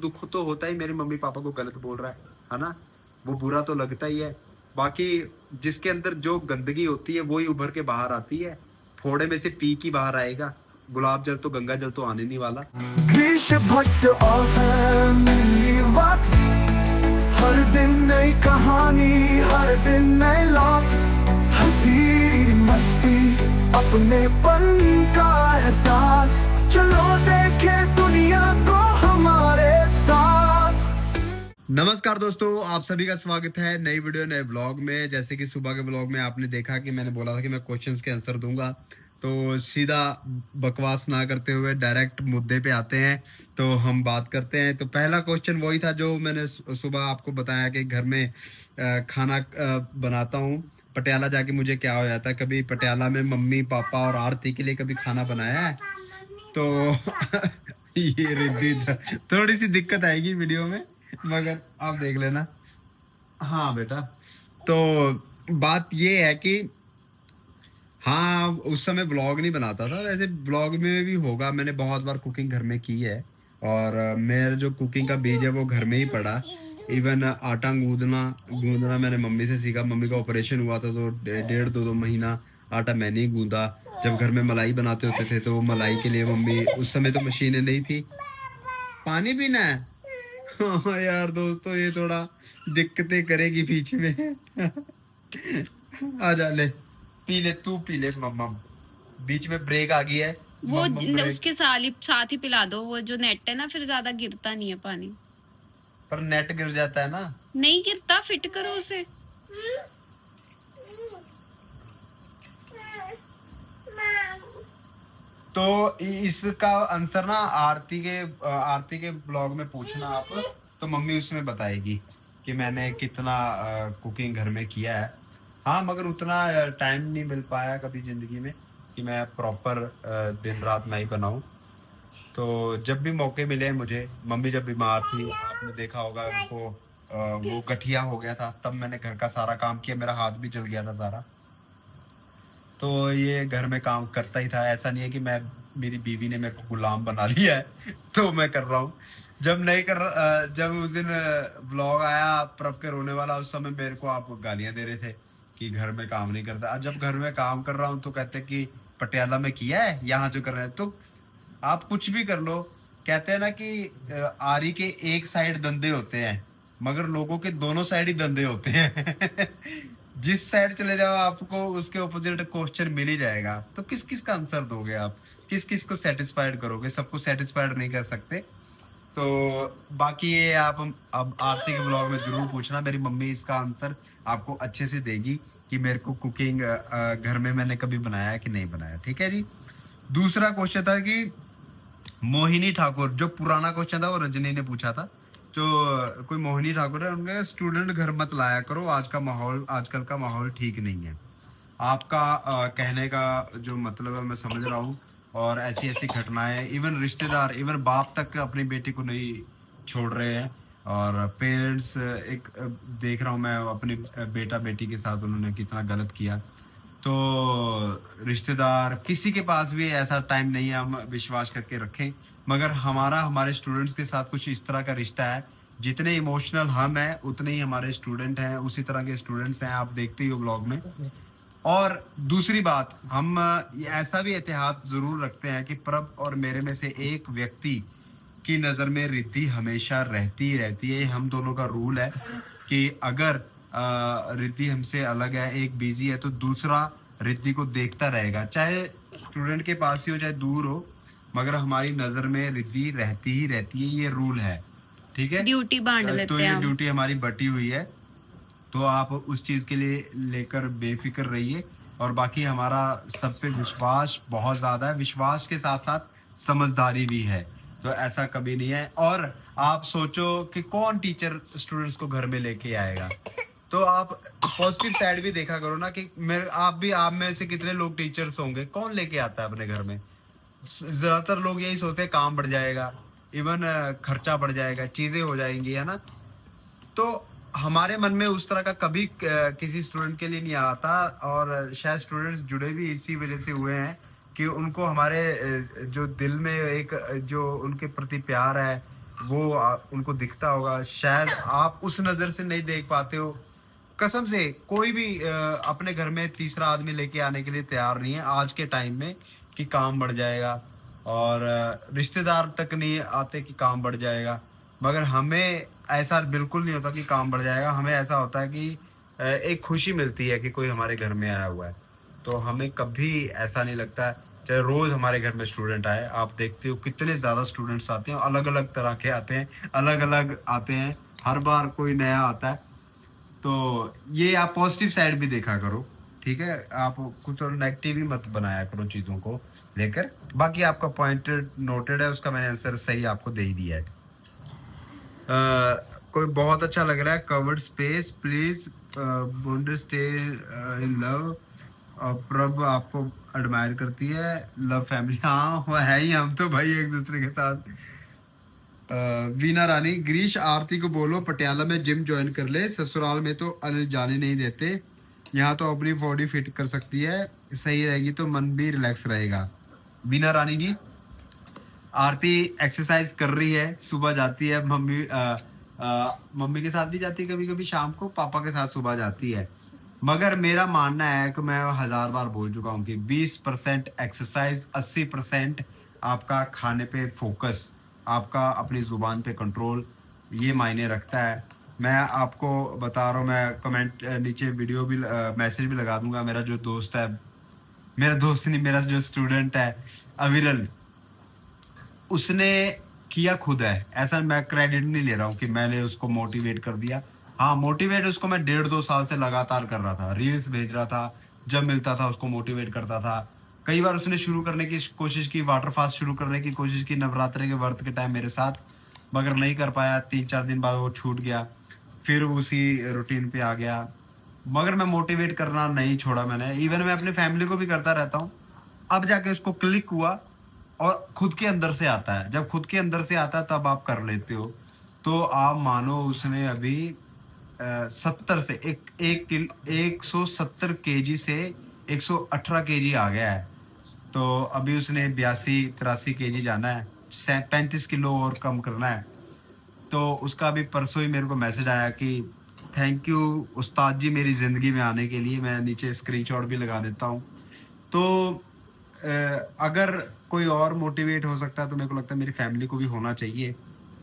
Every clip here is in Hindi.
दुख तो होता ही, मेरे मम्मी पापा को गलत बोल रहा है ना, वो बुरा तो लगता ही है। बाकी जिसके अंदर जो गंदगी होती है वही उभर के बाहर आती है, फोड़े में से पी की बाहर आएगा, गुलाब जल तो गंगा जल तो आने नहीं वाला। ग्रीश भट्ट और फैमिली वॉक्स, हर दिन नई कहानी, हर दिन नए लॉक्स, हंसी मस्ती अपने पन का एहसास, चलो देखे दुनिया को हमारे साथ। नमस्कार दोस्तों, आप सभी का स्वागत है नई वीडियो नए ब्लॉग में। जैसे कि सुबह के ब्लॉग में आपने देखा कि मैंने बोला था कि मैं क्वेश्चंस के आंसर दूंगा, तो सीधा बकवास ना करते हुए डायरेक्ट मुद्दे पे आते हैं, तो हम बात करते हैं। तो पहला क्वेश्चन वही था जो मैंने सुबह आपको बताया कि घर में खाना बनाता हूँ। पटियाला जाके मुझे क्या हो जाता है, कभी पटियाला में मम्मी पापा और आरती के लिए कभी खाना बनाया है तो ये रिद्धि थोड़ी सी दिक्कत आएगी वीडियो में, मगर आप देख लेना। हाँ बेटा, तो बात ये है कि हाँ, उस समय ब्लॉग नहीं बनाता था, वैसे ब्लॉग में भी होगा। मैंने बहुत बार कुकिंग घर में की है और मेरा जो कुकिंग का बीज है वो घर में ही पड़ा। इवन आटा गूंदना मैंने मम्मी से सीखा। मम्मी का ऑपरेशन हुआ था तो 1.5-2 महीना आटा मैंने ही गूंदा। जब घर में मलाई बनाते होते थे तो मलाई के लिए मम्मी, उस समय तो मशीनें नहीं थी। पानी पीना है? हाँ यार दोस्तों, ये थोड़ा दिक्कतें करेगी बीच में। आ जा ले, पी ले, तू पी ले मम्मा। बीच में ब्रेक आ गई है वो ब्रेक। उसके साथ ही पिला दो, वो जो नेट है ना, फिर ज्यादा गिरता नहीं है पानी। पर नेट गिर जाता है ना। नहीं गिरता, फिट करो उसे। तो इसका आंसर ना आरती के ब्लॉग में पूछना आप, तो मम्मी उसमें बताएगी कि मैंने कितना कुकिंग घर में किया है। हाँ, मगर उतना टाइम नहीं मिल पाया कभी जिंदगी में कि मैं प्रॉपर दिन रात मैं ही बनाऊं। तो जब भी मौके मिले मुझे, मम्मी जब बीमार थी, आपने देखा होगा उनको, वो गठिया हो गया था, तब मैंने घर का सारा काम किया, मेरा हाथ भी जल गया था सारा। तो ये घर में काम करता ही था, ऐसा नहीं है कि मेरी बीवी ने मेरे को गुलाम बना लिया है तो मैं कर रहा हूँ। जब उस दिन ब्लॉग आया प्रभ के रोने वाला, उस समय मेरे को आप गालियां दे रहे थे कि घर में काम नहीं करता। जब घर में काम कर रहा हूँ तो कहते कि पटियाला में किया है, यहाँ जो कर रहे हैं। तो आप कुछ भी कर लो, कहते हैं ना कि आरी के एक साइड धंधे होते हैं मगर लोगों के दोनों साइड ही धंधे होते हैं। जिस साइड चले जाओ आपको उसके ऑपोजिट क्वेश्चन मिल ही जाएगा। तो किस किस का आंसर दोगे आप, किस किस को सेटिस्फाइड करोगे? सबको सेटिस्फाइड नहीं कर सकते। तो बाकी ये आप अब आरती के ब्लॉग में जरूर पूछना, मेरी मम्मी इसका आंसर आपको अच्छे से देगी कि मेरे को कुकिंग घर में मैंने कभी बनाया कि नहीं बनाया। ठीक है जी। दूसरा क्वेश्चन था कि मोहिनी ठाकुर, जो पुराना क्वेश्चन था वो रजनी ने पूछा था। जो कोई मोहिनी ठाकुर है, उनके स्टूडेंट घर मत लाया करो, आजकल का माहौल ठीक नहीं है। आपका कहने का जो मतलब है मैं समझ रहा हूँ, और ऐसी ऐसी घटनाएं, इवन रिश्तेदार, इवन बाप तक अपनी बेटी को नहीं छोड़ रहे हैं। और पेरेंट्स, एक देख रहा हूँ मैं अपनी बेटा बेटी के साथ उन्होंने कितना गलत किया। तो रिश्तेदार किसी के पास भी ऐसा टाइम नहीं है हम विश्वास करके रखें, मगर हमारे स्टूडेंट्स के साथ कुछ इस तरह का रिश्ता है। जितने इमोशनल हम हैं उतने ही हमारे स्टूडेंट हैं, उसी तरह के स्टूडेंट्स हैं, आप देखते ही हो ब्लॉग में। और दूसरी बात, हम ऐसा भी एहतियात जरूर रखते हैं कि प्रभ और मेरे में से एक व्यक्ति की नजर में रिद्धि हमेशा रहती है। हम दोनों का रूल है कि अगर रिद्धि हमसे अलग है, एक बिजी है, तो दूसरा रिद्धि को देखता रहेगा, चाहे स्टूडेंट के पास ही हो चाहे दूर हो, मगर हमारी नजर में रिद्धि रहती है। ये रूल है, ठीक है। ड्यूटी बांट लेते तो हैं ये ड्यूटी हमारी बटी हुई है, तो आप उस चीज के लिए लेकर बेफिक्र रहिए। और बाकी हमारा सब पे विश्वास बहुत ज्यादा है, विश्वास के साथ साथ समझदारी भी है, तो ऐसा कभी नहीं है। और आप सोचो कि कौन टीचर स्टूडेंट्स को घर में लेके आएगा, तो आप पॉजिटिव साइड भी देखा करो ना कि आप में से कितने लोग टीचर्स होंगे, कौन लेके आता है अपने घर में? ज्यादातर लोग यही सोचते हैं काम बढ़ जाएगा, इवन खर्चा बढ़ जाएगा, चीजें हो जाएंगी, है ना। तो हमारे मन में उस तरह का कभी किसी स्टूडेंट के लिए नहीं आता। और शायद स्टूडेंट्स जुड़े भी इसी वजह से हुए हैं कि उनको हमारे जो दिल में एक जो उनके प्रति प्यार है, वो उनको दिखता होगा, शायद आप उस नजर से नहीं देख पाते हो। कसम से कोई भी अपने घर में तीसरा आदमी लेके आने के लिए तैयार नहीं है आज के टाइम में कि काम बढ़ जाएगा, और रिश्तेदार तक नहीं आते कि काम बढ़ जाएगा। मगर हमें ऐसा बिल्कुल नहीं होता कि काम बढ़ जाएगा, हमें ऐसा होता है कि एक खुशी मिलती है कि कोई हमारे घर में आया हुआ है। तो हमें कभी ऐसा नहीं लगता है, चाहे रोज हमारे घर में स्टूडेंट आए, आप देखते हो कितने ज्यादा स्टूडेंट्स आते हैं, अलग अलग तरह के आते हैं, अलग अलग आते हैं, हर बार कोई नया आता है। तो ये आप पॉजिटिव साइड भी देखा करो, ठीक है? आप कुछ और नेगेटिव ही मत बनाया करो चीजों को लेकर। बाकी आपका पॉइंट नोटेड है, उसका मैंने आंसर सही आपको दे ही दिया है। कोई बहुत अच्छा लग रहा है, कवर्ड स्पेस प्लीज, बॉन्डर स्टे इन लव, प्रभ आपको एडमायर करती है, लव फैमिली, हाँ वो है ही, हम तो भाई एक दूसरे के साथ। वीना रानी, ग्रीश आरती को बोलो पटियाला में जिम ज्वाइन कर ले, ससुराल में तो अनिल जाने नहीं देते, यहाँ तो अपनी बॉडी फिट कर सकती है, सही रहेगी तो मन भी रिलैक्स रहेगा। वीना रानी जी, आरती एक्सरसाइज कर रही है, सुबह जाती है, मम्मी के साथ भी जाती है, कभी कभी शाम को पापा के साथ सुबह जाती है। मगर मेरा मानना है कि मैं 1000 बार बोल चुका हूँ कि 20% एक्सरसाइज, 80% आपका खाने पे फोकस, आपका अपनी जुबान पे कंट्रोल, ये मायने रखता है। मैं आपको बता रहा हूँ, मैं कमेंट नीचे वीडियो भी मैसेज भी लगा दूंगा। मेरा जो दोस्त है, मेरा दोस्त नहीं, मेरा जो स्टूडेंट है अविरल, उसने किया खुद है, ऐसा मैं क्रेडिट नहीं ले रहा हूँ कि मैंने उसको मोटिवेट कर दिया। हाँ, मोटिवेट उसको मैं 1.5-2 साल से लगातार कर रहा था, रील्स भेज रहा था, जब मिलता था उसको मोटिवेट करता था। कई बार उसने शुरू करने की कोशिश की, वाटर फास्ट शुरू करने की कोशिश की नवरात्रि के व्रत के टाइम मेरे साथ, मगर नहीं कर पाया। 3-4 दिन बाद वो छूट गया, फिर उसी रूटीन पे आ गया। मगर मैं मोटिवेट करना नहीं छोड़ा मैंने, इवन मैं अपनी फैमिली को भी करता रहता हूँ। अब जाके उसको क्लिक हुआ और खुद के अंदर से आता है, जब खुद के अंदर से आता है तब आप कर लेते हो। तो आप मानो उसने अभी 70 से 170 केजी से 118 केजी आ गया है। तो अभी उसने 82-83 केजी जाना है, 35 किलो और कम करना है। तो उसका अभी परसों ही मेरे को मैसेज आया कि थैंक यू उस्ताद जी मेरी ज़िंदगी में आने के लिए। मैं नीचे स्क्रीनशॉट भी लगा देता हूँ। तो अगर कोई और मोटिवेट हो सकता है तो मेरे को लगता है मेरी फैमिली को भी होना चाहिए।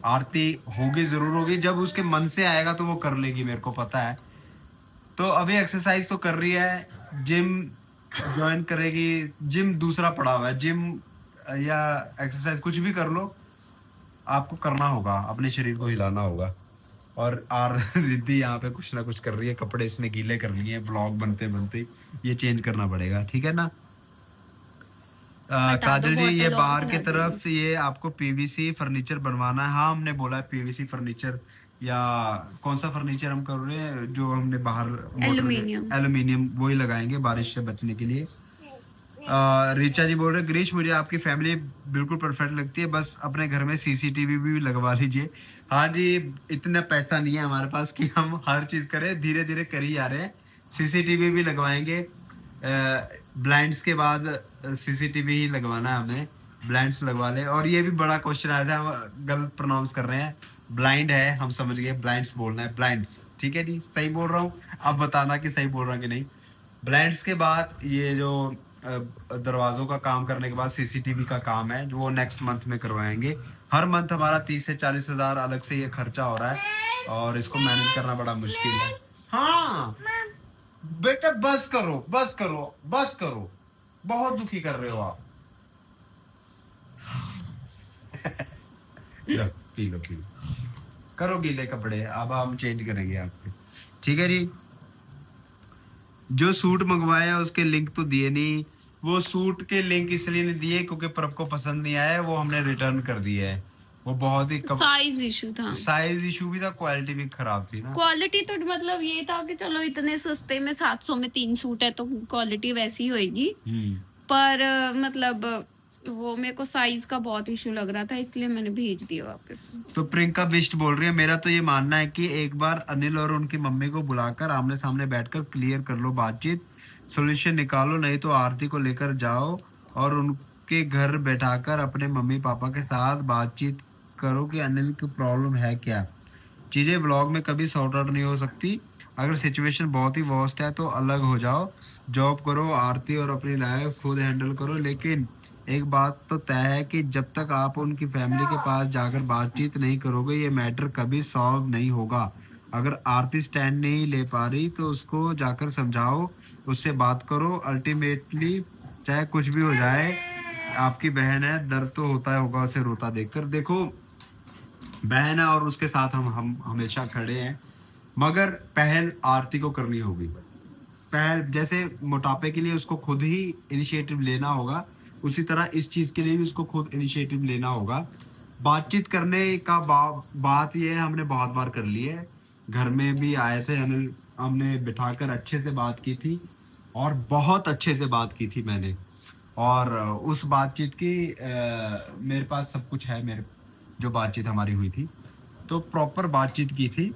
आरती होगी, जरूर होगी, जब उसके मन से आएगा तो वो कर लेगी, मेरे को पता है। तो अभी एक्सरसाइज तो कर रही है, जिम ज्वाइन करेगी, जिम दूसरा पड़ा हुआ है, जिम या एक्सरसाइज कुछ भी कर लो, आपको करना होगा, अपने शरीर को हिलाना होगा। और आर रिद्धि यहाँ पे कुछ ना कुछ कर रही है, कपड़े इसने गीले कर लिए हैं ब्लॉग बनते बनते, ये चेंज करना पड़ेगा, ठीक है ना? काजल जी, ये बाहर की तरफ ये आपको पीवीसी फर्नीचर बनवाना है? हाँ, हमने बोला है पीवीसी फर्नीचर, या कौन सा फर्नीचर हम कर रहे हैं, जो हमने बाहर एल्यूमिनियम वही लगाएंगे बारिश से बचने के लिए। रिचा जी बोल रहे हैं ग्रीश मुझे आपकी फैमिली बिल्कुल परफेक्ट लगती है, बस अपने घर में सीसीटीवी भी लगवा लीजिए। हाँ जी, इतना पैसा नहीं है हमारे पास कि हम हर चीज करें, धीरे धीरे कर ही जा रहे हैं। सीसीटीवी भी लगवाएंगे, ब्लाइंड्स के बाद सीसीटीवी ही लगवाना है हमें, ब्लाइंड्स लगवा ले। और ये भी बड़ा क्वेश्चन आया था, हम गलत प्रोनाउंस कर रहे हैं, ब्लाइंड है, हम समझ गए, ब्लाइंड्स बोलना है, ब्लाइंड्स, ठीक है जी, सही बोल रहा हूँ, अब बताना कि सही बोल रहा हूँ कि नहीं। ब्लाइंड्स के बाद ये जो दरवाजों का काम करने के बाद सीसीटीवी का काम है, जो वो नेक्स्ट मंथ में करवाएंगे। हर मंथ हमारा 30 से 40 हजार अलग से ये खर्चा हो रहा है, और इसको मैनेज करना बड़ा मुश्किल है। हाँ बेटा, बस करो बस करो बस करो, बहुत दुखी कर रहे हो आप। लो, पी लो, करो गीले कपड़े, अब हम चेंज करेंगे आपके, ठीक है जी। जो सूट मंगवाया उसके लिंक तो दिए नहीं, वो सूट के लिंक इसलिए नहीं दिए क्योंकि प्रभ को पसंद नहीं आया, वो हमने रिटर्न कर दिए है। वो बहुत ही साइज इशू था, साइज इशू भी था, क्वालिटी भी खराब थी ना। क्वालिटी तो मतलब ये था कि चलो इतने सस्ते में 700 में 3 सूट है तो क्वालिटी वैसी होगी, पर मतलब वो मेरे को साइज का बहुत इशू लग रहा था, इसलिए मैंने भेज दिया वापस। तो प्रियंका बिस्ट बोल रही है मेरा तो ये मानना है कि एक बार अनिल और उनकी मम्मी को बुलाकर आमने सामने बैठकर क्लियर कर लो, बातचीत सोल्यूशन निकालो, नहीं तो आरती को लेकर जाओ और उनके घर बैठाकर अपने मम्मी पापा के साथ बातचीत करो कि अनिल की प्रॉब्लम है क्या। चीज़ें व्लॉग में कभी सॉर्ट आउट नहीं हो सकती। अगर सिचुएशन बहुत ही वर्स्ट है तो अलग हो जाओ, जॉब करो आरती, और अपनी लाइफ खुद हैंडल करो। लेकिन एक बात तो तय है कि जब तक आप उनकी फैमिली के पास जाकर बातचीत नहीं करोगे ये मैटर कभी सॉल्व नहीं होगा। अगर आरती स्टैंड नहीं ले पा रही तो उसको जाकर समझाओ, उससे बात करो। अल्टीमेटली चाहे कुछ भी हो जाए, आपकी बहन है, दर्द तो होता है होगा उसे रोता देखकर। देखो बहन है और उसके साथ हम हमेशा खड़े हैं, मगर पहल आरती को करनी होगी। पहल जैसे मोटापे के लिए उसको खुद ही इनिशिएटिव लेना होगा, उसी तरह इस चीज के लिए भी उसको खुद इनिशिएटिव लेना होगा। बातचीत करने का बात ये है, हमने बहुत बार कर ली है। घर में भी आए थे अनिल, हमने बिठाकर अच्छे से बात की थी, और बहुत अच्छे से बात की थी मैंने। और उस बातचीत की मेरे पास सब कुछ है, मेरे जो बातचीत हमारी हुई थी तो प्रॉपर बातचीत की थी।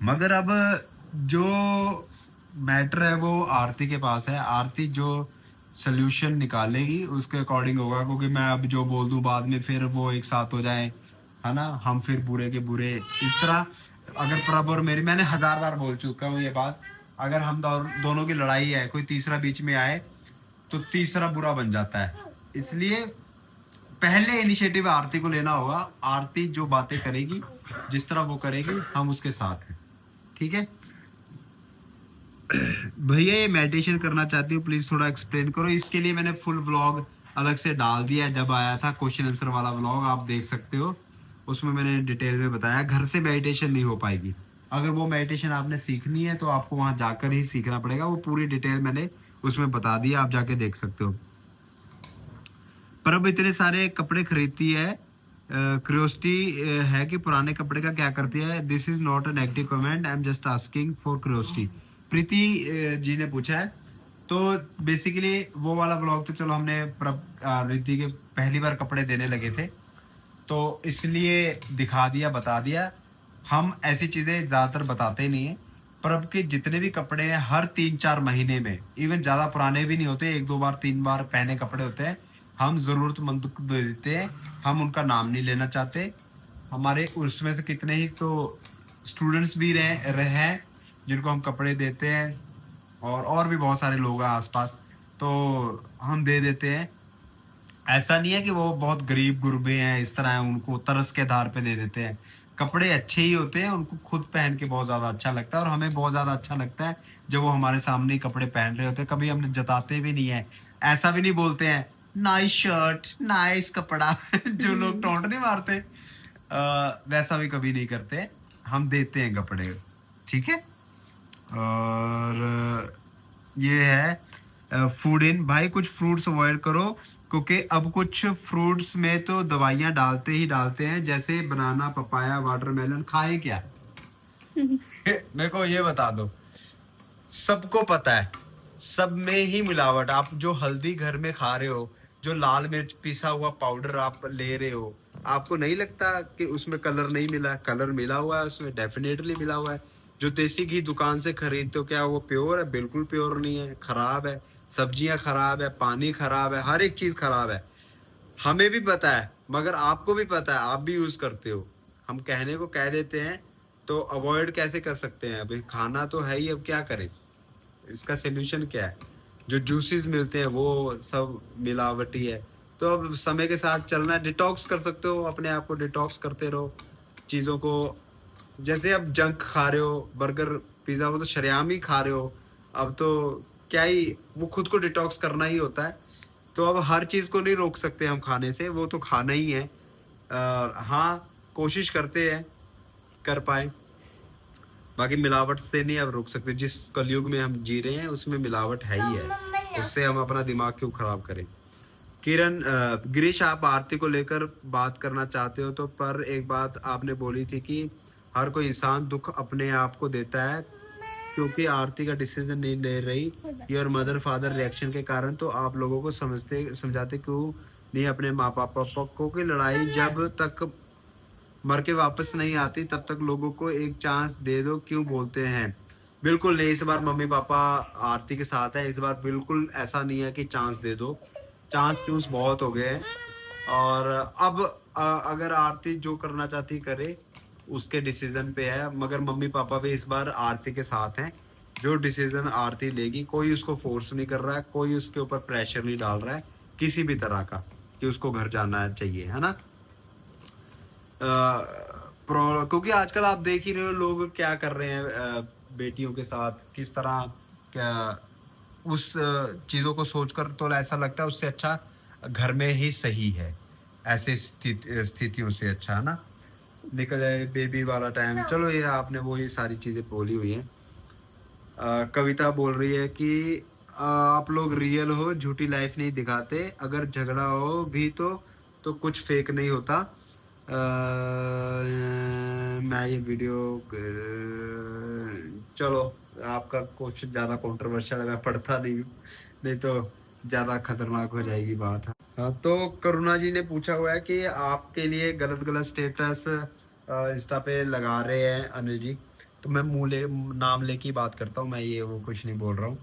मगर अब जो मैटर है वो आरती के पास है। आरती जो सोल्यूशन निकालेगी उसके अकॉर्डिंग होगा, क्योंकि मैं अब जो बोल दूं बाद में फिर वो एक साथ हो जाए, है ना, हम फिर बुरे के बुरे इस तरह। अगर प्रभ और मेरी, मैंने 1000 बार बोल चुका हूँ ये बात, अगर हम दोनों की लड़ाई है, कोई तीसरा बीच में आए तो तीसरा बुरा बन जाता है। इसलिए पहले इनिशिएटिव आरती को लेना होगा। आरती जो बातें करेगी, जिस तरह वो करेगी, हम उसके साथ हैं, ठीक है। भैया ये मेडिटेशन करना चाहती हूँ, प्लीज थोड़ा एक्सप्लेन करो। इसके लिए मैंने फुल व्लॉग अलग से डाल दिया है, जब आया था क्वेश्चन आंसर वाला व्लॉग, आप देख सकते हो। उसमें मैंने डिटेल में बताया घर से मेडिटेशन नहीं हो पाएगी। अगर वो मेडिटेशन आपने सीखनी है तो आपको वहां जाकर ही सीखना पड़ेगा। वो पूरी डिटेल मैंने उसमें बता दिया, आप जाके देख सकते हो। पर अब इतने सारे कपड़े खरीदती है, क्यूरियोसिटी है कि पुराने कपड़े का क्या करती है। This is not a negative comment, I am just asking for curiosity. Preeti ji ने पूछा है। तो बेसिकली वो वाला ब्लॉग तो चलो हमने रिद्धि के पहली बार कपड़े देने लगे थे तो इसलिए दिखा दिया, बता दिया। हम ऐसी चीजें ज्यादातर बताते नहीं है। पर अब के जितने भी कपड़े हैं हर 3-4 महीने में, इवन ज्यादा पुराने भी नहीं होते, 1-2 बार 3 बार पहने कपड़े होते हैं, हम जरूरतमंद को दे देते हैं। हम उनका नाम नहीं लेना चाहते। हमारे उसमें से कितने ही तो स्टूडेंट्स भी रहे हैं जिनको हम कपड़े देते हैं, और भी बहुत सारे लोग हैं आसपास, तो हम दे देते हैं। ऐसा नहीं है कि वो बहुत गरीब गुरबे हैं, इस तरह है, उनको तरस के आधार पे दे देते हैं। कपड़े अच्छे ही होते हैं, उनको खुद पहन के बहुत ज्यादा अच्छा लगता है, और हमें बहुत ज्यादा अच्छा लगता है जब वो हमारे सामने ही कपड़े पहन रहे होते हैं। कभी हमने जताते भी नहीं है, ऐसा भी नहीं बोलते हैं नाइस शर्ट, नाइस कपड़ा जो लोग टोंट नहीं मारते, वैसा भी कभी नहीं करते। हम देते हैं कपड़े, ठीक है। और ये है फूड इन, भाई कुछ फ्रूट्स अवॉइड करो, क्योंकि अब कुछ फ्रूट्स में तो दवाइयां डालते ही डालते हैं, जैसे बनाना, पपाया, वाटरमेलन। खाए क्या मेरे को ये बता दो। सबको पता है सब में ही मिलावट। आप जो हल्दी घर में खा रहे हो, जो लाल मिर्च पिसा हुआ पाउडर आप ले रहे हो, आपको नहीं लगता कि उसमें कलर नहीं मिला? कलर मिला हुआ है उसमें, डेफिनेटली मिला हुआ है। जो देसी घी दुकान से खरीदते हो, क्या वो प्योर है? बिल्कुल प्योर नहीं है, खराब है। सब्जियां खराब है, पानी खराब है, हर एक चीज खराब है। हमें भी पता है, मगर आपको भी पता है, आप भी यूज करते हो। हम कहने को कह देते हैं, तो अवॉइड कैसे कर सकते हैं? अभी खाना तो है ही, अब क्या करें? इसका सोल्यूशन क्या है? जो जूसेस मिलते हैं वो सब मिलावटी है। तो अब समय के साथ चलना है। डिटॉक्स कर सकते हो, अपने आप को डिटॉक्स करते रहो चीजों को। जैसे अब जंक खा रहे हो, बर्गर पिज्जा, वो तो शरेआम ही खा रहे हो। अब तो क्या ही, वो खुद को डिटॉक्स करना ही होता है। तो अब हर चीज को नहीं रोक सकते हम खाने से, वो तो खाना ही है। हाँ, कोशिश करते हैं कर पाए। बाकी मिलावट से नहीं अब रोक सकते। जिस कलयुग में हम जी रहे हैं उसमें मिलावट है ही है, उससे हम अपना दिमाग क्यों खराब करें। किरण गिरीश, आप आरती को लेकर बात करना चाहते हो तो, पर एक बात आपने बोली थी कि हर कोई इंसान दुख अपने आप को देता है, क्योंकि आरती का डिसीजन नहीं ले रही योर मदर फादर रिएक्शन के कारण, तो आप लोगों को समझाते क्यों नहीं अपने माँ पापा को? की लड़ाई जब तक मर के वापस नहीं आती तब तक लोगों को एक चांस दे दो, क्यों बोलते हैं? बिल्कुल नहीं, इस बार मम्मी पापा आरती के साथ है। इस बार बिल्कुल ऐसा नहीं है कि चांस दे दो, चांस चूंस बहुत हो गए हैं। और अब अगर आरती जो करना चाहती करे, उसके डिसीजन पे है, मगर मम्मी पापा भी इस बार आरती के साथ हैं। जो डिसीजन आरती लेगी, कोई उसको फोर्स नहीं कर रहा है, कोई उसके ऊपर प्रेशर नहीं डाल रहा है किसी भी तरह का कि उसको घर जाना चाहिए, है ना। क्योंकि आजकल आप देख ही रहे हो लोग क्या कर रहे हैं बेटियों के साथ, किस तरह क्या उस चीजों को सोचकर तो ऐसा लगता है उससे अच्छा घर में ही सही है। ऐसे स्थितियों से अच्छा, है ना, निकल जाए बेबी वाला टाइम। चलो ये आपने वो ये सारी चीजें बोली हुई हैं। कविता बोल रही है कि आप लोग रियल हो, झूठी लाइफ नहीं दिखाते, अगर झगड़ा हो भी तो कुछ फेक नहीं होता। मैं ये वीडियो चलो आपका कुछ ज्यादा कंट्रोवर्शियल है, मैं पढ़ता नहीं हूँ, नहीं तो ज्यादा खतरनाक हो जाएगी बात। हाँ, तो करुणा जी ने पूछा हुआ है कि आपके लिए गलत गलत स्टेटस इंस्टा पे लगा रहे हैं अनिल जी। तो मैं नाम लेके ही बात करता हूँ, मैं ये वो कुछ नहीं बोल रहा हूँ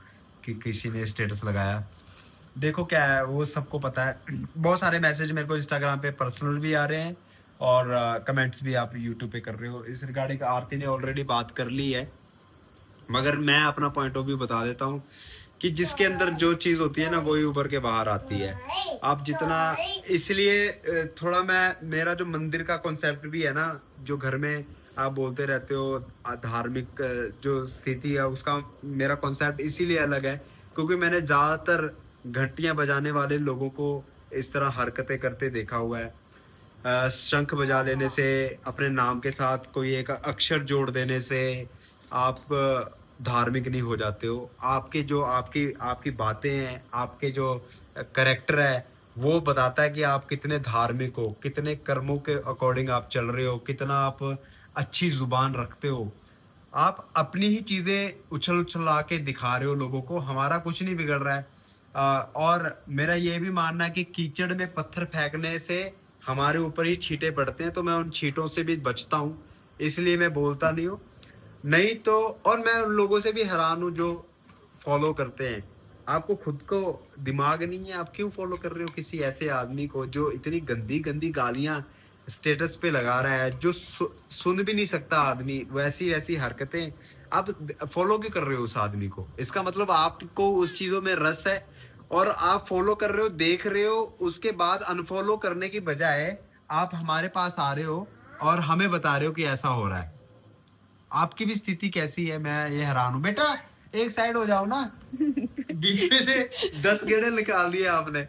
कि किसी ने स्टेटस लगाया। देखो क्या है, वो सबको पता है। बहुत सारे मैसेज मेरे को इंस्टाग्राम पे पर्सनल भी आ रहे हैं और कमेंट्स भी आप यूट्यूब पे कर रहे हो। इस रिगार्डिंग आरती ने ऑलरेडी बात कर ली है, मगर मैं अपना पॉइंट ऑफ व्यू बता देता हूँ कि जिसके अंदर जो चीज होती है ना, वही उभर के बाहर आती है। आप जितना, इसलिए थोड़ा मेरा जो मंदिर का कॉन्सेप्ट भी है ना, जो घर में आप बोलते रहते हो धार्मिक जो स्थिति है, उसका मेरा कॉन्सेप्ट इसीलिए अलग है क्योंकि मैंने ज्यादातर घंटियां बजाने वाले लोगों को इस तरह हरकतें करते देखा हुआ है। शंख बजा लेने से, अपने नाम के साथ कोई एक अक्षर जोड़ देने से आप धार्मिक नहीं हो जाते हो। आपके जो आपकी बातें हैं, आपके जो करेक्टर है, वो बताता है कि आप कितने धार्मिक हो, कितने कर्मों के अकॉर्डिंग आप चल रहे हो, कितना आप अच्छी जुबान रखते हो। आप अपनी ही चीजें उछल उछला के दिखा रहे हो लोगों को, हमारा कुछ नहीं बिगड़ रहा है। और मेरा ये भी मानना है कि कीचड़ में पत्थर फेंकने से हमारे ऊपर ही छींटे पड़ते हैं, तो मैं उन छींटों से भी बचता हूँ, इसलिए मैं बोलता नहीं हूँ। नहीं तो, और मैं उन लोगों से भी हैरान हूँ जो फॉलो करते हैं। आपको खुद को दिमाग नहीं है, आप क्यों फॉलो कर रहे हो किसी ऐसे आदमी को जो इतनी गंदी गंदी गालियां स्टेटस पे लगा रहा है, जो सुन भी नहीं सकता आदमी, वैसी वैसी हरकतें। आप फॉलो क्यों कर रहे हो उस आदमी को? इसका मतलब आपको उस चीजों में रस है और आप फॉलो कर रहे हो, देख रहे हो, उसके बाद अनफॉलो करने की बजाय आप हमारे पास आ रहे हो और हमें बता रहे हो कि ऐसा हो रहा है। आपकी भी स्थिति कैसी है, मैं ये हैरान हूँ। बेटा एक साइड हो जाओ ना, बीच में से 10 गेड़े निकाल दिए आपने।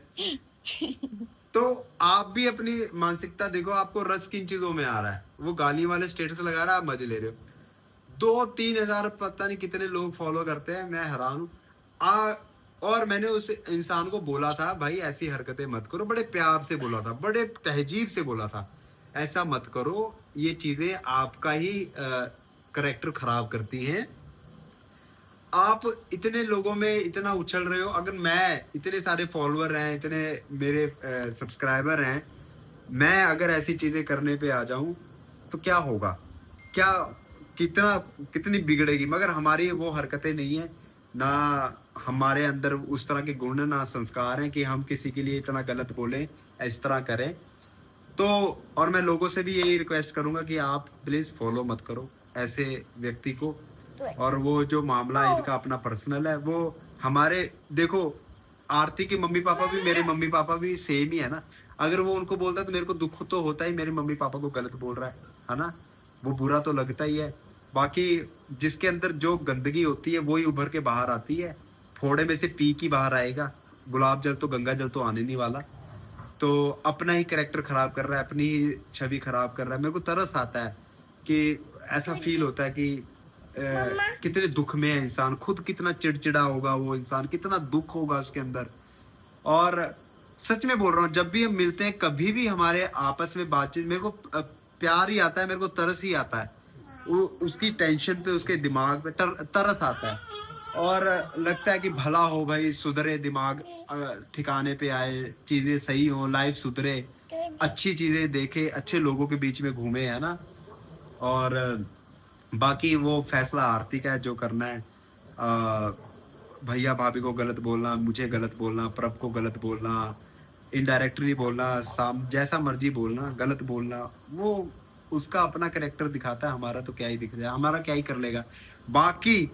तो आप भी अपनी मानसिकता देखो, आपको रस किन चीजों में आ रहा है। वो गाली वाले स्टेटस लगा रहा है, आप मजे ले रहे हो। 2-3 हजार पता नहीं कितने लोग फॉलो करते हैं, मैं हैरान हूँ। और मैंने उस इंसान को बोला था, भाई ऐसी हरकतें मत करो, बड़े प्यार से बोला था, बड़े तहजीब से बोला था, ऐसा मत करो, ये चीजें आपका ही करेक्टर खराब करती हैं। आप इतने लोगों में इतना उछल रहे हो, अगर मैं, इतने सारे फॉलोअर हैं, इतने मेरे सब्सक्राइबर हैं, मैं अगर ऐसी चीजें करने पे आ जाऊं तो क्या होगा, क्या कितनी बिगड़ेगी। मगर हमारी वो हरकतें नहीं है, ना हमारे अंदर उस तरह के गुण, ना संस्कार हैं कि हम किसी के लिए इतना गलत बोलें, इस तरह करें। तो और मैं लोगों से भी यही रिक्वेस्ट करूंगा कि आप प्लीज फॉलो मत करो ऐसे व्यक्ति को। और वो जो मामला इनका अपना पर्सनल है, वो हमारे, देखो आरती के मम्मी पापा भी, मेरे मम्मी पापा भी सेम ही है ना। अगर वो उनको बोलता है तो मेरे को दुख तो होता ही, मेरे मम्मी पापा को गलत बोल रहा है ना, वो बुरा तो लगता ही है। बाकी जिसके अंदर जो गंदगी होती है वही उभर के बाहर आती है, फोड़े में से पी की बाहर आएगा, गुलाब जल तो गंगा जल तो आने नहीं वाला। तो अपना ही कैरेक्टर खराब कर रहा है, अपनी ही छवि खराब कर रहा है। मेरे को तरस आता है कि ऐसा फील होता है कि कितने दुख में है इंसान, खुद कितना चिड़चिड़ा होगा वो इंसान, कितना दुख होगा उसके अंदर। और सच में बोल रहा हूँ, जब भी हम मिलते हैं, कभी भी हमारे आपस में बातचीत, मेरे को प्यार ही आता है, मेरे को तरस ही आता है। वो उसकी टेंशन पे, उसके दिमाग पे तरस आता है और लगता है कि भला हो भाई, सुधरे, दिमाग ठिकाने पे आए, चीजें सही हो, लाइफ सुधरे, अच्छी चीजें देखे, अच्छे लोगों के बीच में घूमे, है ना। और बाकी वो फैसला आरती का है, जो करना है। भैया भाभी को गलत बोलना, मुझे गलत बोलना, प्रभ को गलत बोलना, इनडायरेक्टली बोलना, जैसा मर्जी बोलना, गलत बोलना, वो उसका अपना कैरेक्टर दिखाता है। हमारा तो क्या ही दिख रहा है, हमारा क्या ही कर लेगा। बाकी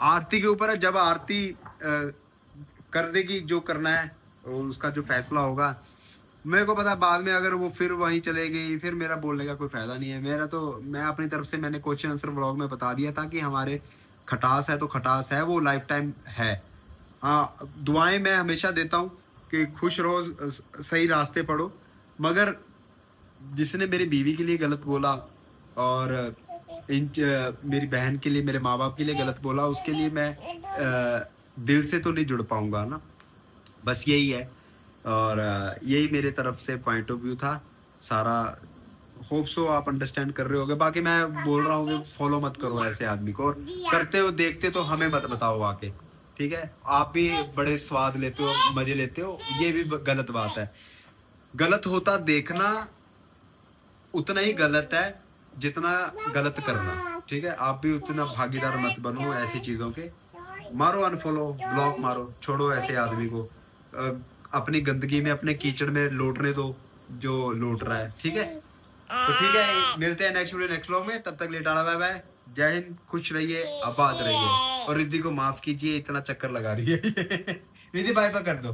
आरती के ऊपर है, जब आरती कर देगी जो करना है, और उसका जो फैसला होगा, मेरे को पता है बाद में अगर वो फिर वहीं चले गई, फिर मेरा बोलने का कोई फायदा नहीं है। मेरा तो, मैं अपनी तरफ से मैंने क्वेश्चन आंसर व्लॉग में बता दिया था कि हमारे खटास है तो खटास है, वो लाइफ टाइम है। हाँ, दुआएं मैं हमेशा देता हूँ कि खुश रहो, सही रास्ते पढ़ो। मगर जिसने मेरी बीवी के लिए गलत बोला और मेरी बहन के लिए, मेरे माँ बाप के लिए गलत बोला, उसके लिए मैं दिल से तो नहीं जुड़ पाऊंगा ना। बस यही है, और यही मेरे तरफ से पॉइंट ऑफ व्यू था सारा। होप सो आप अंडरस्टैंड कर रहे होगे। बाकी मैं बोल रहा हूँ कि फॉलो मत करो ऐसे आदमी को, और करते हो देखते तो हमें मत बताओ आके, ठीक है। आप भी बड़े स्वाद लेते हो, मजे लेते हो, ये भी गलत बात है। गलत होता देखना उतना ही गलत है जितना गलत करना, ठीक है। आप भी उतना भागीदार मत बनो ऐसी चीजों के। मारो अनफॉलो, ब्लॉक मारो, छोड़ो ऐसे आदमी को। अपनी गंदगी में, अपने कीचड़ में लौटने दो जो लौट रहा है, ठीक है। तो ठीक है, मिलते हैं नेक्स्ट वीडियो नेक्स्ट व्लॉग में। तब तक लेटाड़ा, बाय बाय, जय हिंद, खुश रहिए, आबाद रहिए। और रिद्धि को माफ कीजिए, इतना चक्कर लगा रही है। रिद्धि बाय बाय कर दो।